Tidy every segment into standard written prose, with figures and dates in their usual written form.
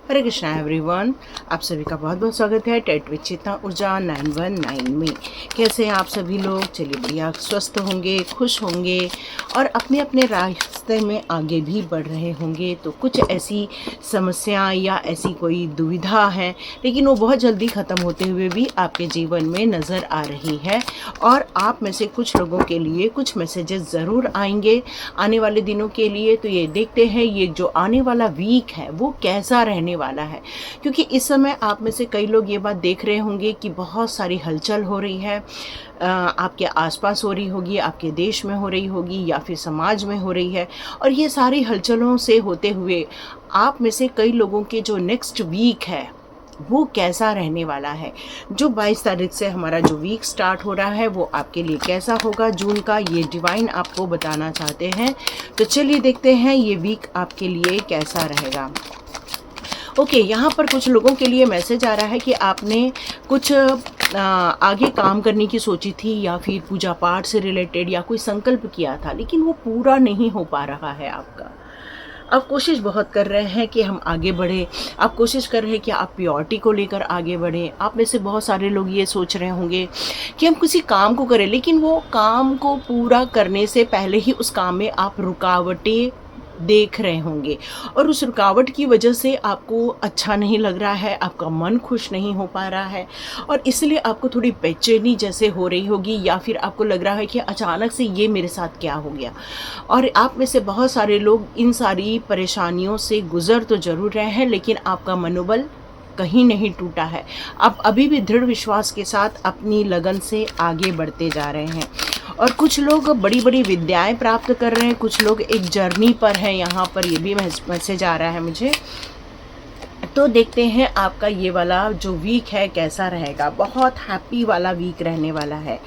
हरे Krishna everyone, आप सभी का बहुत बहुत स्वागत है टेट विद चेतना ऊर्जा 919 में। कैसे हैं आप सभी लोग? चलिए बढ़िया, स्वस्थ होंगे, खुश होंगे और अपने अपने रास्ते में आगे भी बढ़ रहे होंगे। तो कुछ ऐसी समस्या या ऐसी कोई दुविधा है, लेकिन वो बहुत जल्दी ख़त्म होते हुए भी आपके जीवन में नज़र आ रही है। और आप में से कुछ लोगों के लिए कुछ मैसेजेस ज़रूर आएंगे आने वाले दिनों के लिए। तो ये देखते हैं ये जो आने वाला वीक है वो कैसा रहने वाला है, क्योंकि इस समय आप में से कई लोग ये बात देख रहे होंगे कि बहुत सारी हलचल हो रही है, आपके आसपास हो रही होगी, आपके देश में हो रही होगी या फिर समाज में हो रही है। और ये सारी हलचलों से होते हुए आप में से कई लोगों के जो नेक्स्ट वीक है वो कैसा रहने वाला है। जो 22 तारीख से हमारा जो वीक स्टार्ट हो रहा है वो आपके लिए कैसा होगा जून का, ये डिवाइन आपको बताना चाहते हैं। तो चलिए देखते हैं ये वीक आपके लिए कैसा रहेगा। ओके, यहाँ पर कुछ लोगों के लिए मैसेज आ रहा है कि आपने कुछ आगे काम करने की सोची थी या फिर पूजा पाठ से रिलेटेड या कोई संकल्प किया था, लेकिन वो पूरा नहीं हो पा रहा है आपका। आप कोशिश बहुत कर रहे हैं कि हम आगे बढ़ें, आप कोशिश कर रहे हैं कि आप प्योरिटी को लेकर आगे बढ़ें। आप में से बहुत सारे लोग ये सोच रहे होंगे कि हम किसी काम को करें, लेकिन वो काम को पूरा करने से पहले ही उस काम में आप रुकावटें देख रहे होंगे और उस रुकावट की वजह से आपको अच्छा नहीं लग रहा है, आपका मन खुश नहीं हो पा रहा है और इसलिए आपको थोड़ी बेचैनी जैसे हो रही होगी, या फिर आपको लग रहा है कि अचानक से ये मेरे साथ क्या हो गया। और आप में से बहुत सारे लोग इन सारी परेशानियों से गुजर तो ज़रूर रहे हैं, लेकिन आपका मनोबल कहीं नहीं टूटा है। आप अभी भी दृढ़ विश्वास के साथ अपनी लगन से आगे बढ़ते जा रहे हैं। और कुछ लोग बड़ी बड़ी विद्याएं प्राप्त कर रहे हैं, कुछ लोग एक जर्नी पर हैं, यहाँ पर ये भी मैसेज आ रहा है मुझे। तो देखते हैं आपका ये वाला जो वीक है कैसा रहेगा। बहुत हैप्पी वाला वीक रहने वाला है।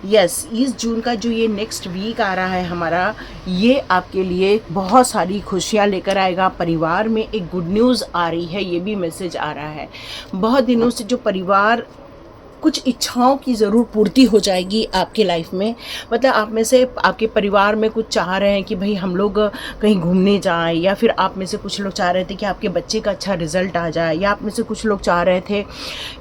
यस, इस जून का जो ये नेक्स्ट वीक आ रहा है हमारा, ये आपके लिए बहुत सारी खुशियाँ लेकर आएगा। परिवार में एक गुड न्यूज़ आ रही है, ये भी मैसेज आ रहा है। बहुत दिनों से जो परिवार कुछ इच्छाओं की ज़रूर पूर्ति हो जाएगी आपके लाइफ में। मतलब आप में से आपके परिवार में कुछ चाह रहे हैं कि भाई हम लोग कहीं घूमने जाएं, या फिर आप में से कुछ लोग चाह रहे थे कि आपके बच्चे का अच्छा रिजल्ट आ जाए, या आप में से कुछ लोग चाह रहे थे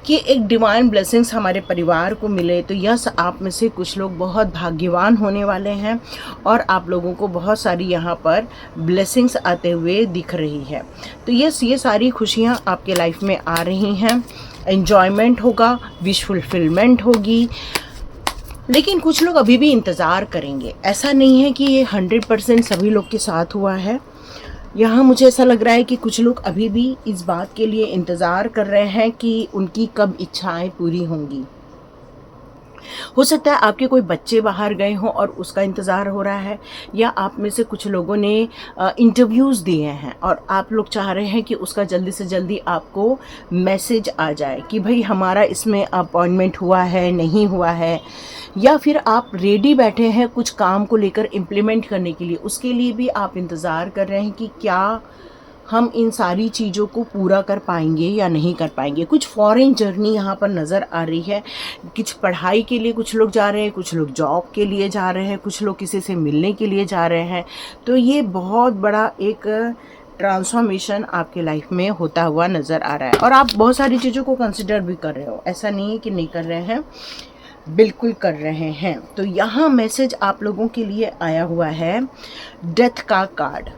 कि एक डिवाइन ब्लेसिंग्स हमारे परिवार को मिले। तो यस, आप में से कुछ लोग बहुत भाग्यवान होने वाले हैं और आप लोगों को बहुत सारी यहाँ पर ब्लेसिंग्स आते हुए दिख रही है। तो यस, ये सारी खुशियाँ आपके लाइफ में आ रही हैं। एन्जॉयमेंट होगा, विश फुलफिलमेंट होगी, लेकिन कुछ लोग अभी भी इंतज़ार करेंगे। ऐसा नहीं है कि ये 100% सभी लोग के साथ हुआ है। यहाँ मुझे ऐसा लग रहा है कि कुछ लोग अभी भी इस बात के लिए इंतज़ार कर रहे हैं कि उनकी कब इच्छाएं पूरी होंगी। हो सकता है आपके कोई बच्चे बाहर गए हों और उसका इंतज़ार हो रहा है, या आप में से कुछ लोगों ने इंटरव्यूज़ दिए हैं और आप लोग चाह रहे हैं कि उसका जल्दी से जल्दी आपको मैसेज आ जाए कि भाई हमारा इसमें अपॉइंटमेंट हुआ है, नहीं हुआ है। या फिर आप रेडी बैठे हैं कुछ काम को लेकर इम्प्लीमेंट करने के लिए, उसके लिए भी आप इंतज़ार कर रहे हैं कि क्या हम इन सारी चीज़ों को पूरा कर पाएंगे या नहीं कर पाएंगे। कुछ फॉरेन जर्नी यहाँ पर नज़र आ रही है। कुछ पढ़ाई के लिए कुछ लोग जा रहे हैं, कुछ लोग जॉब के लिए जा रहे हैं, कुछ लोग किसी से मिलने के लिए जा रहे हैं। तो ये बहुत बड़ा एक ट्रांसफॉर्मेशन आपके लाइफ में होता हुआ नज़र आ रहा है और आप बहुत सारी चीज़ों को कंसिडर भी कर रहे हो। ऐसा नहीं है कि नहीं कर रहे हैं, बिल्कुल कर रहे हैं। तो यहाँ मैसेज आप लोगों के लिए आया हुआ है डेथ का कार्ड।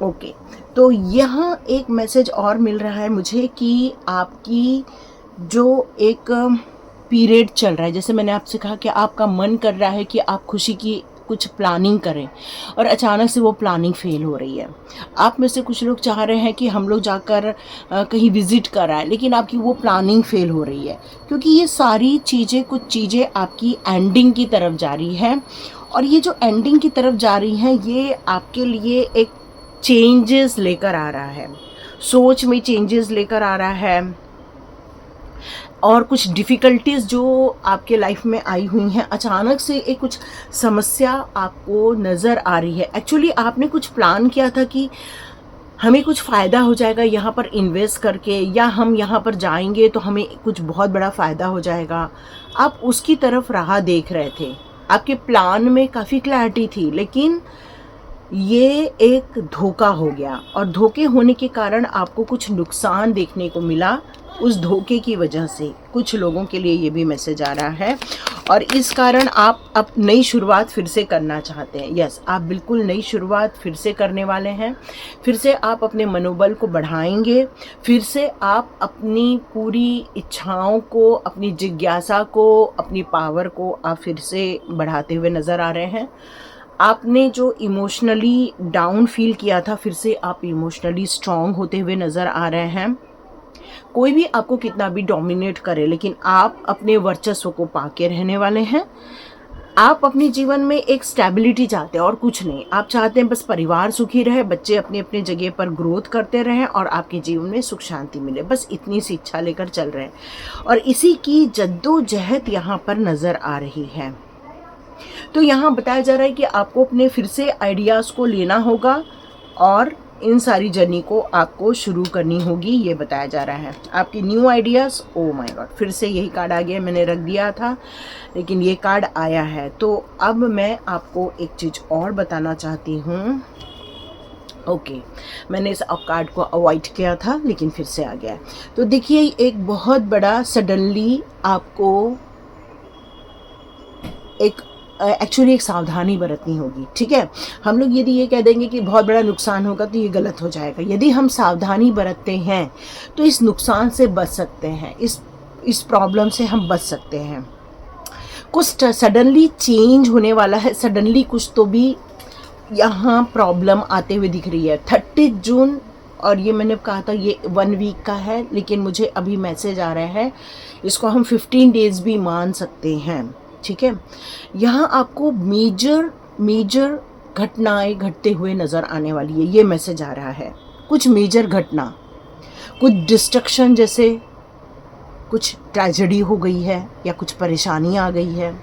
ओके, तो यहाँ एक मैसेज और मिल रहा है मुझे कि आपकी जो एक पीरियड चल रहा है, जैसे मैंने आपसे कहा कि आपका मन कर रहा है कि आप खुशी की कुछ प्लानिंग करें और अचानक से वो प्लानिंग फेल हो रही है। आप में से कुछ लोग चाह रहे हैं कि हम लोग जाकर कहीं विज़िट कर आए, लेकिन आपकी वो प्लानिंग फेल हो रही है, क्योंकि ये सारी चीज़ें, कुछ चीज़ें आपकी एंडिंग की तरफ जा रही हैं। और ये जो एंडिंग की तरफ जा रही हैं ये आपके लिए एक चेंजेस लेकर आ रहा है, सोच में चेंजेस लेकर आ रहा है। और कुछ डिफ़िकल्टीज़ जो आपके लाइफ में आई हुई हैं, अचानक से एक कुछ समस्या आपको नज़र आ रही है। एक्चुअली आपने कुछ प्लान किया था कि हमें कुछ फ़ायदा हो जाएगा यहाँ पर इन्वेस्ट करके, या हम यहाँ पर जाएंगे तो हमें कुछ बहुत बड़ा फ़ायदा हो जाएगा। आप उसकी तरफ राह देख रहे थे, आपके प्लान में काफ़ी क्लैरिटी थी, लेकिन ये एक धोखा हो गया और धोखे होने के कारण आपको कुछ नुकसान देखने को मिला। उस धोखे की वजह से कुछ लोगों के लिए ये भी मैसेज आ रहा है और इस कारण आप अब नई शुरुआत फिर से करना चाहते हैं। यस, आप बिल्कुल नई शुरुआत फिर से करने वाले हैं। फिर से आप अपने मनोबल को बढ़ाएंगे, फिर से आप अपनी पूरी इच्छाओं को, अपनी जिज्ञासा को, अपनी पावर को आप फिर से बढ़ाते हुए नज़र आ रहे हैं। आपने जो इमोशनली डाउन फील किया था, फिर से आप इमोशनली स्ट्रॉन्ग होते हुए नज़र आ रहे हैं। कोई भी आपको कितना भी डोमिनेट करे, लेकिन आप अपने वर्चस्व को पाके रहने वाले हैं। आप अपने जीवन में एक स्टेबिलिटी चाहते हैं और कुछ नहीं। आप चाहते हैं बस परिवार सुखी रहे, बच्चे अपनी अपनी जगह पर ग्रोथ करते रहें और आपके जीवन में सुख शांति मिले। बस इतनी सी इच्छा लेकर चल रहे हैं और इसी की जद्दोजहद यहाँ पर नज़र आ रही है। तो यहाँ बताया जा रहा है कि आपको अपने फिर से आइडियाज़ को लेना होगा और इन सारी जर्नी को आपको शुरू करनी होगी, ये बताया जा रहा है। आपकी new ideas, oh my God, फिर से यही कार्ड आ गया। मैंने रख दिया था लेकिन ये कार्ड आया है। तो अब मैं आपको एक चीज़ और बताना चाहती हूँ। ओके, मैंने इस कार्ड को अवॉइड किया था लेकिन फिर से आ गया है। तो देखिए, एक बहुत बड़ा सडनली आपको एक्चुअली एक सावधानी बरतनी होगी। ठीक है, हम लोग यदि ये कह देंगे कि बहुत बड़ा नुकसान होगा तो ये गलत हो जाएगा। यदि हम सावधानी बरतते हैं तो इस नुकसान से बच सकते हैं, इस प्रॉब्लम से हम बच सकते हैं। कुछ सडनली चेंज होने वाला है, सडनली कुछ तो भी यहाँ प्रॉब्लम आते हुए दिख रही है। 30 जून, और ये मैंने कहा था ये 1 वीक का है, लेकिन मुझे अभी मैसेज आ रहा है इसको हम 15 डेज़ भी मान सकते हैं। ठीक है, यहाँ आपको मेजर घटनाएं घटते हुए नज़र आने वाली है, ये मैसेज आ रहा है। कुछ मेजर घटना, कुछ डिस्ट्रक्शन, जैसे कुछ ट्रेजेडी हो गई है या कुछ परेशानी आ गई है।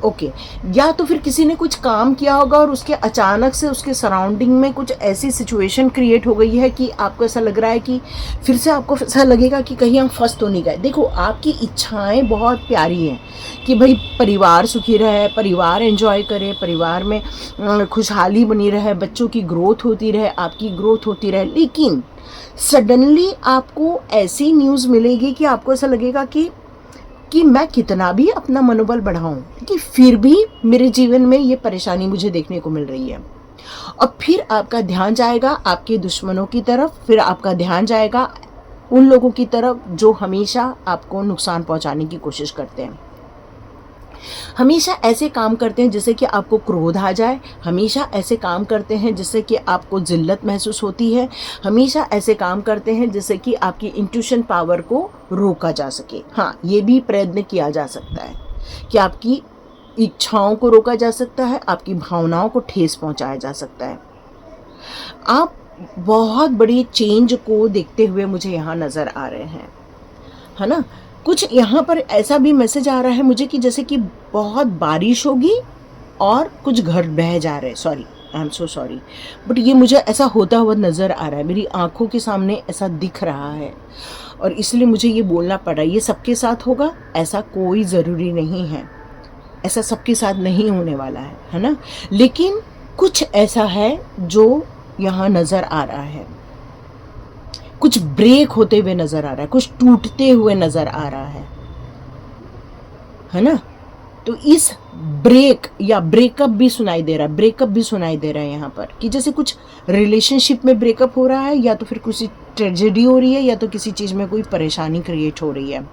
ओके, या तो फिर किसी ने कुछ काम किया होगा और उसके अचानक से उसके सराउंडिंग में कुछ ऐसी सिचुएशन क्रिएट हो गई है कि आपको ऐसा लग रहा है कि फिर से आपको ऐसा लगेगा कि कहीं हम फंस तो नहीं गए। देखो, आपकी इच्छाएं बहुत प्यारी हैं कि भाई परिवार सुखी रहे, परिवार एंजॉय करे, परिवार में खुशहाली बनी रहे, बच्चों की ग्रोथ होती रहे, आपकी ग्रोथ होती रहे। लेकिन सडनली आपको ऐसी न्यूज़ मिलेगी कि आपको ऐसा लगेगा कि मैं कितना भी अपना मनोबल बढ़ाऊं कि फिर भी मेरे जीवन में ये परेशानी मुझे देखने को मिल रही है। और फिर आपका ध्यान जाएगा आपके दुश्मनों की तरफ, फिर आपका ध्यान जाएगा उन लोगों की तरफ जो हमेशा आपको नुकसान पहुंचाने की कोशिश करते हैं। हमेशा ऐसे काम करते हैं जिससे कि आपको क्रोध आ जाए, हमेशा ऐसे काम करते हैं जिससे कि आपको जिल्लत महसूस होती है, हमेशा ऐसे काम करते हैं जिससे कि आपकी इंट्यूशन पावर को रोका जा सके। हाँ, ये भी प्रयत्न किया जा सकता है कि आपकी इच्छाओं को रोका जा सकता है, आपकी भावनाओं को ठेस पहुंचाया जा सकता है। आप बहुत बड़ी चेंज को देखते हुए मुझे यहाँ नज़र आ रहे हैं, है ना। कुछ यहाँ पर ऐसा भी मैसेज आ रहा है मुझे कि जैसे कि बहुत बारिश होगी और कुछ घर बह जा रहे हैं। Sorry, I am so sorry, but ये मुझे ऐसा होता हुआ नज़र आ रहा है, मेरी आंखों के सामने ऐसा दिख रहा है और इसलिए मुझे ये बोलना पड़ा। ये सबके साथ होगा ऐसा कोई ज़रूरी नहीं है, ऐसा सबके साथ नहीं होने वाला है ना। लेकिन कुछ ऐसा है जो यहाँ नज़र आ रहा है, कुछ ब्रेक होते हुए नज़र आ रहा है, कुछ टूटते हुए नज़र आ रहा है ना। तो इस ब्रेक या ब्रेकअप भी सुनाई दे रहा है, ब्रेकअप भी सुनाई दे रहा है यहाँ पर कि जैसे कुछ रिलेशनशिप में ब्रेकअप हो रहा है, या तो फिर किसी ट्रेजेडी हो रही है, या तो किसी चीज़ में कोई परेशानी क्रिएट हो रही है।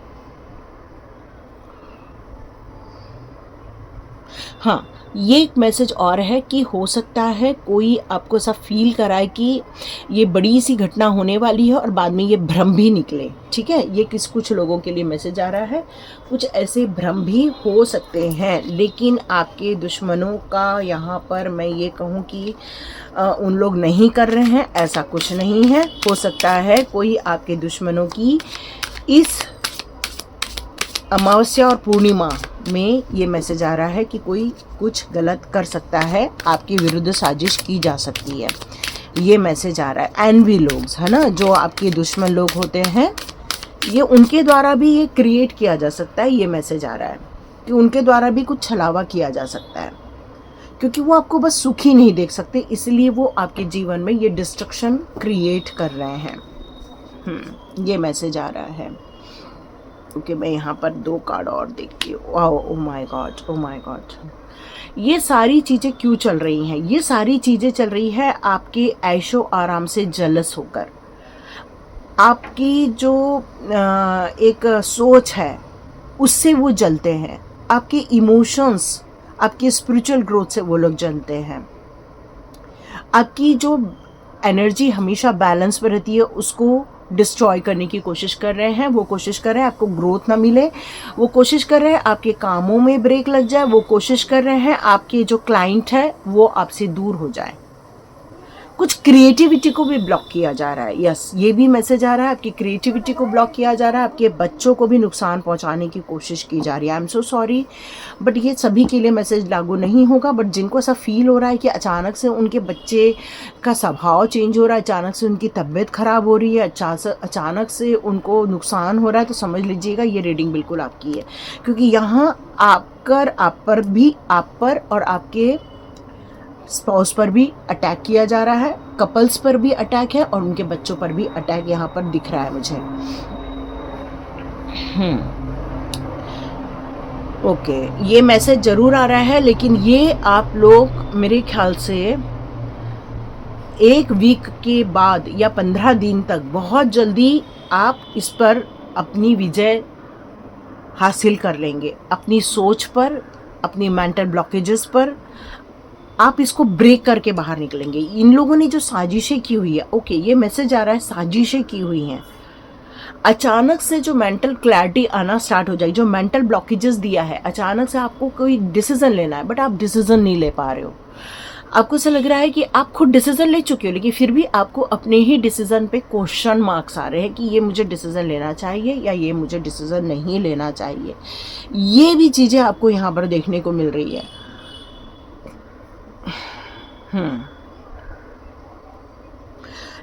हाँ, ये एक मैसेज और है कि हो सकता है कोई आपको ऐसा फील कराए कि ये बड़ी सी घटना होने वाली है और बाद में ये भ्रम भी निकले। ठीक है, ये कुछ लोगों के लिए मैसेज आ रहा है। कुछ ऐसे भ्रम भी हो सकते हैं, लेकिन आपके दुश्मनों का यहाँ पर मैं ये कहूँ कि उन लोग नहीं कर रहे हैं, ऐसा कुछ नहीं है। हो सकता है कोई आपके दुश्मनों की इस अमावस्या और पूर्णिमा में ये मैसेज आ रहा है कि कोई कुछ गलत कर सकता है, आपके विरुद्ध साजिश की जा सकती है, ये मैसेज आ रहा है। एनवी लोग, है ना, जो आपके दुश्मन लोग होते हैं, ये उनके द्वारा भी ये क्रिएट किया जा सकता है। ये मैसेज आ रहा है कि उनके द्वारा भी कुछ छलावा किया जा सकता है, क्योंकि वो आपको बस सुखी नहीं देख सकते, इसलिए वो आपके जीवन में ये डिस्ट्रक्शन क्रिएट कर रहे हैं। ये मैसेज आ रहा है। ओके, मैं यहाँ पर 2 कार्ड और देखती हूँ। Wow, oh my God, oh my God. ये सारी चीज़ें क्यों चल रही हैं? ये सारी चीज़ें चल रही है आपके ऐशो आराम से जेलस होकर। आपकी जो एक सोच है उससे वो जलते हैं, आपके इमोशंस, आपकी स्पिरिचुअल ग्रोथ से वो लोग जलते हैं। आपकी जो एनर्जी हमेशा बैलेंस पर रहती है उसको डिस्ट्रॉय करने की कोशिश कर रहे हैं। वो कोशिश कर रहे हैं आपको ग्रोथ ना मिले, वो कोशिश कर रहे हैं आपके कामों में ब्रेक लग जाए, वो कोशिश कर रहे हैं आपके जो क्लाइंट है वो आपसे दूर हो जाए। कुछ क्रिएटिविटी को भी ब्लॉक किया जा रहा है। यस, ये भी मैसेज आ रहा है, आपकी क्रिएटिविटी को ब्लॉक किया जा रहा है, आपके बच्चों को भी नुकसान पहुंचाने की कोशिश की जा रही है। I am so sorry, but ये सभी के लिए मैसेज लागू नहीं होगा। बट जिनको ऐसा फील हो रहा है कि अचानक से उनके बच्चे का स्वभाव चेंज हो रहा है, अचानक से उनकी तबीयत खराब हो रही है, अचानक से उनको नुकसान हो रहा है, तो समझ लीजिएगा ये रीडिंग बिल्कुल आपकी है। क्योंकि यहाँ आप पर और आपके स्पाउस पर भी अटैक किया जा रहा है, कपल्स पर भी अटैक है और उनके बच्चों पर भी अटैक यहाँ पर दिख रहा है मुझे। ओके, ये मैसेज जरूर आ रहा है, लेकिन ये आप लोग मेरे ख्याल से 1 वीक के बाद या 15 दिन तक बहुत जल्दी आप इस पर अपनी विजय हासिल कर लेंगे। अपनी सोच पर, अपनी मेंटल ब्लॉकेजेस पर आप इसको ब्रेक करके बाहर निकलेंगे। इन लोगों ने जो साजिशें की हुई है, ओके, ये मैसेज आ रहा है साजिशें की हुई हैं। अचानक से जो मेंटल क्लैरिटी आना स्टार्ट हो जाएगी, जो मेंटल ब्लॉकेजेस दिया है, अचानक से आपको कोई डिसीजन लेना है बट आप डिसीजन नहीं ले पा रहे हो। आपको ऐसा लग रहा है कि आप खुद डिसीजन ले चुके हो, लेकिन फिर भी आपको अपने ही डिसीजन पे क्वेश्चन मार्क्स आ रहे हैं कि ये मुझे डिसीजन लेना चाहिए या ये मुझे डिसीजन नहीं लेना चाहिए। ये भी चीज़ें आपको यहाँ पर देखने को मिल रही है।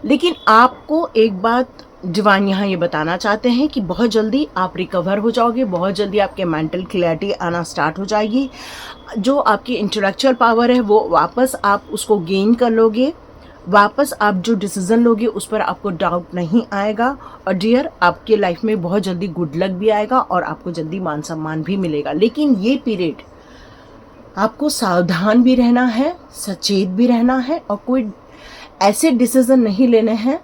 लेकिन आपको एक बात डिवाइन यहाँ ये बताना चाहते हैं कि बहुत जल्दी आप रिकवर हो जाओगे, बहुत जल्दी आपके मेंटल क्लैरिटी आना स्टार्ट हो जाएगी। जो आपकी इंटेलेक्चुअल पावर है वो वापस आप उसको गेन कर लोगे, वापस आप जो डिसीजन लोगे उस पर आपको डाउट नहीं आएगा। और डियर, आपके लाइफ में बहुत जल्दी गुड लक भी आएगा और आपको जल्दी मान सम्मान भी मिलेगा। लेकिन ये पीरियड आपको सावधान भी रहना है, सचेत भी रहना है और कोई ऐसे डिसीजन नहीं लेने हैं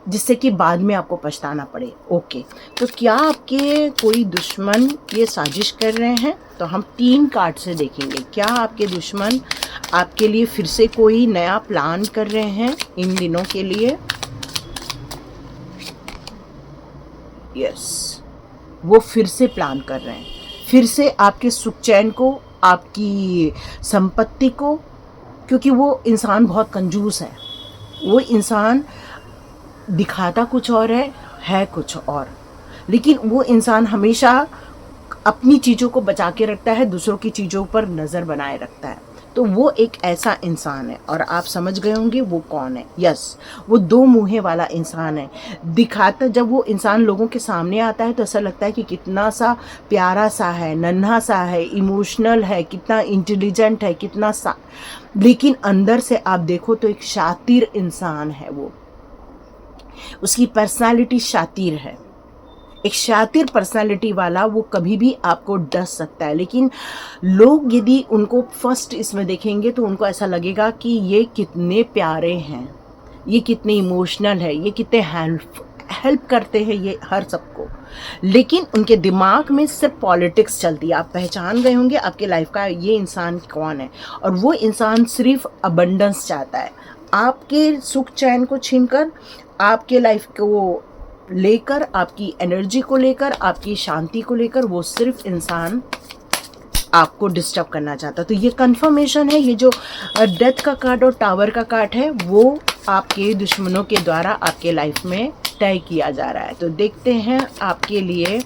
जिससे कि बाद में आपको पछताना पड़े। ओके, तो क्या आपके कोई दुश्मन ये साजिश कर रहे हैं? तो हम 3 कार्ड से देखेंगे। क्या आपके दुश्मन आपके लिए फिर से कोई नया प्लान कर रहे हैं इन दिनों के लिए? यस, वो फिर से प्लान कर रहे हैं, फिर से आपके सुख चैन को, आपकी संपत्ति को। क्योंकि वो इंसान बहुत कंजूस है, वो इंसान दिखाता कुछ और है कुछ और, लेकिन वो इंसान हमेशा अपनी चीज़ों को बचा के रखता है, दूसरों की चीज़ों पर नज़र बनाए रखता है। तो वो एक ऐसा इंसान है और आप समझ गए होंगे वो कौन है। यस, वो 2 मुँहे वाला इंसान है। दिखाता, जब वो इंसान लोगों के सामने आता है तो ऐसा लगता है कि कितना सा प्यारा सा है, नन्हा सा है, इमोशनल है, कितना इंटेलिजेंट है, कितना सा, लेकिन अंदर से आप देखो तो एक शातिर इंसान है। वो, उसकी पर्सनालिटी शातिर है। एक शातिर पर्सनालिटी वाला वो कभी भी आपको डस सकता है। लेकिन लोग यदि उनको फर्स्ट इसमें देखेंगे तो उनको ऐसा लगेगा कि ये कितने प्यारे हैं, ये कितने इमोशनल है, ये कितने हेल्प करते हैं ये हर सबको। लेकिन उनके दिमाग में सिर्फ पॉलिटिक्स चलती है। आप पहचान गए होंगे आपके लाइफ का ये इंसान कौन है। और वो इंसान सिर्फ अबंडेंस चाहता है, आपके सुख चैन को छीनकर, आपके लाइफ को लेकर, आपकी एनर्जी को लेकर, आपकी शांति को लेकर, वो सिर्फ इंसान आपको डिस्टर्ब करना चाहता। तो ये कंफर्मेशन है, ये जो डेथ का कार्ड और टावर का कार्ड है वो आपके दुश्मनों के द्वारा आपके लाइफ में तय किया जा रहा है। तो देखते हैं आपके लिए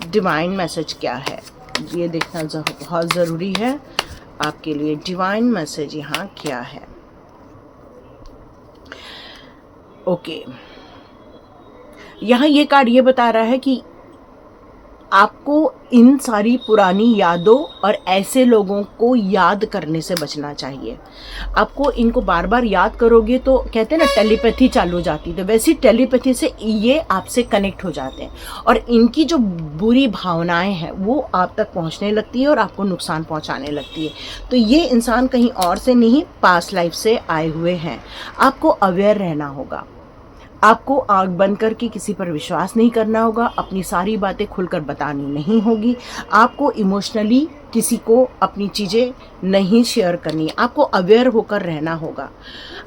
डिवाइन मैसेज क्या है। ये देखना बहुत ज़रूरी है, आपके लिए डिवाइन मैसेज यहाँ क्या है। ओके, यहाँ ये कार्ड ये बता रहा है कि आपको इन सारी पुरानी यादों और ऐसे लोगों को याद करने से बचना चाहिए। आपको इनको बार बार याद करोगे तो कहते हैं ना टेलीपैथी चालू हो जाती है, तो वैसी टेलीपैथी से ये आपसे कनेक्ट हो जाते हैं और इनकी जो बुरी भावनाएं हैं वो आप तक पहुंचने लगती है और आपको नुकसान पहुंचाने लगती है। तो ये इंसान कहीं और से नहीं, पास्ट लाइफ से आए हुए हैं। आपको अवेयर रहना होगा। आपको आँख बंद करके किसी पर विश्वास नहीं करना होगा, अपनी सारी बातें खुलकर बतानी नहीं होगी, आपको इमोशनली किसी को अपनी चीज़ें नहीं शेयर करनी, आपको अवेयर होकर रहना होगा।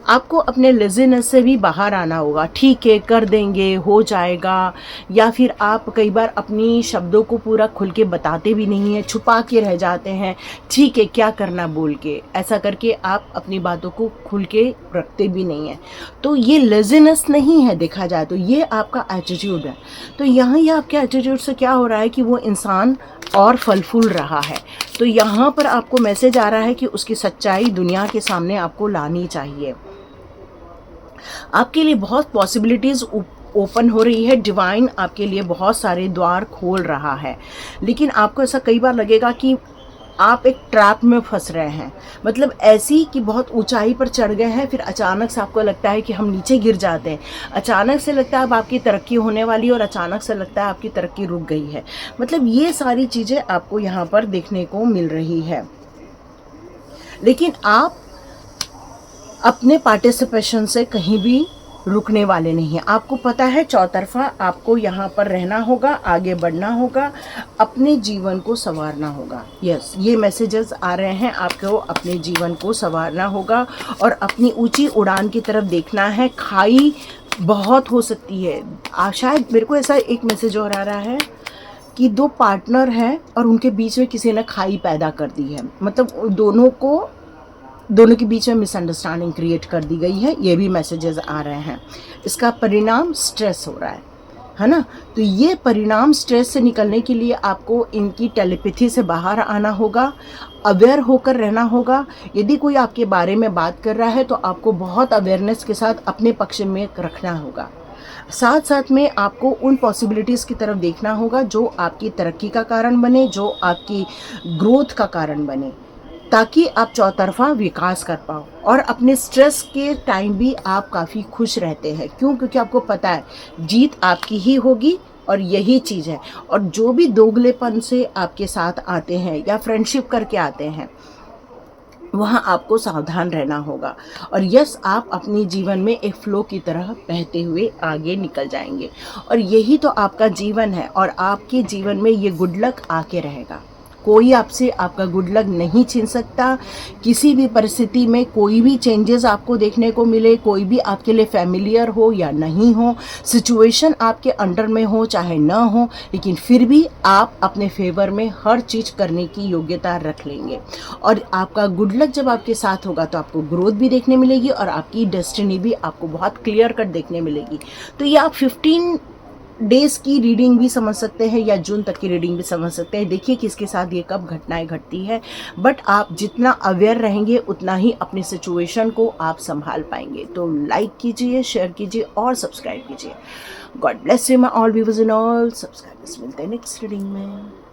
आपको अपने लेज़ीनेस से भी बाहर आना होगा। ठीक है, कर देंगे, हो जाएगा, या फिर आप कई बार अपनी शब्दों को पूरा खुल के बताते भी नहीं हैं, छुपा के रह जाते हैं, ठीक है क्या करना बोल के, ऐसा करके आप अपनी बातों को खुल के रखते भी नहीं हैं। तो ये लेज़ीनेस नहीं है, देखा जाए तो ये आपका एटीट्यूड है। तो यहाँ ये आपके एटीट्यूड से क्या हो रहा है कि वो इंसान और फल फूल रहा है। तो यहाँ पर आपको मैसेज आ रहा है कि उसकी सच्चाई दुनिया के सामने आपको लानी चाहिए। आपके लिए बहुत पॉसिबिलिटीज़ ओपन हो रही है, डिवाइन आपके लिए बहुत सारे द्वार खोल रहा है, लेकिन आपको ऐसा कई बार लगेगा कि आप एक ट्रैप में फंस रहे हैं। मतलब ऐसी कि बहुत ऊंचाई पर चढ़ गए हैं, फिर अचानक से आपको लगता है कि हम नीचे गिर जाते हैं, अचानक से लगता है अब आपकी तरक्की होने वाली है और अचानक से लगता है आपकी तरक्की रुक गई है। मतलब ये सारी चीज़ें आपको यहाँ पर देखने को मिल रही है, लेकिन आप अपने पार्टिसिपेशन से कहीं भी रुकने वाले नहीं हैं। आपको पता है चौतरफा आपको यहाँ पर रहना होगा, आगे बढ़ना होगा, अपने जीवन को संवारना होगा। यस, ये मैसेजेस आ रहे हैं, आपको अपने जीवन को संवारना होगा और अपनी ऊंची उड़ान की तरफ देखना है। खाई बहुत हो सकती है, शायद मेरे को ऐसा एक मैसेज और आ रहा है कि दो पार्टनर हैं और उनके बीच में किसी ने खाई पैदा कर दी है। मतलब दोनों के बीच में मिसअंडरस्टैंडिंग क्रिएट कर दी गई है, ये भी मैसेजेस आ रहे हैं। इसका परिणाम स्ट्रेस हो रहा है ना। तो ये परिणाम स्ट्रेस से निकलने के लिए आपको इनकी टेलीपैथी से बाहर आना होगा, अवेयर होकर रहना होगा। यदि कोई आपके बारे में बात कर रहा है तो आपको बहुत अवेयरनेस के साथ अपने पक्ष में रखना होगा। साथ साथ में आपको उन पॉसिबिलिटीज़ की तरफ देखना होगा जो आपकी तरक्की का कारण बने, जो आपकी ग्रोथ का कारण बने, ताकि आप चौतरफा विकास कर पाओ। और अपने स्ट्रेस के टाइम भी आप काफ़ी खुश रहते हैं। क्यों? क्योंकि आपको पता है जीत आपकी ही होगी और यही चीज़ है। और जो भी दोगलेपन से आपके साथ आते हैं या फ्रेंडशिप करके आते हैं, वहाँ आपको सावधान रहना होगा। और यस, आप अपने जीवन में एक फ्लो की तरह बहते हुए आगे निकल जाएंगे और यही तो आपका जीवन है। और आपके जीवन में ये गुड लक आके रहेगा। कोई आपसे आपका गुड लक नहीं छीन सकता। किसी भी परिस्थिति में कोई भी चेंजेस आपको देखने को मिले, कोई भी आपके लिए फैमिलियर हो या नहीं हो, सिचुएशन आपके अंडर में हो चाहे ना हो, लेकिन फिर भी आप अपने फेवर में हर चीज़ करने की योग्यता रख लेंगे। और आपका गुड लक जब आपके साथ होगा तो आपको ग्रोथ भी देखने मिलेगी और आपकी डेस्टिनी भी आपको बहुत क्लियर कट देखने मिलेगी। तो ये आप 15 डेज़ की रीडिंग भी समझ सकते हैं या जून तक की रीडिंग भी समझ सकते हैं। देखिए किसके साथ ये कब घटनाएं घटती है। बट आप जितना अवेयर रहेंगे उतना ही अपनी सिचुएशन को आप संभाल पाएंगे। तो लाइक कीजिए, शेयर कीजिए और सब्सक्राइब कीजिए। God bless you my all viewers and all subscribers. मिलते हैं नेक्स्ट रीडिंग में।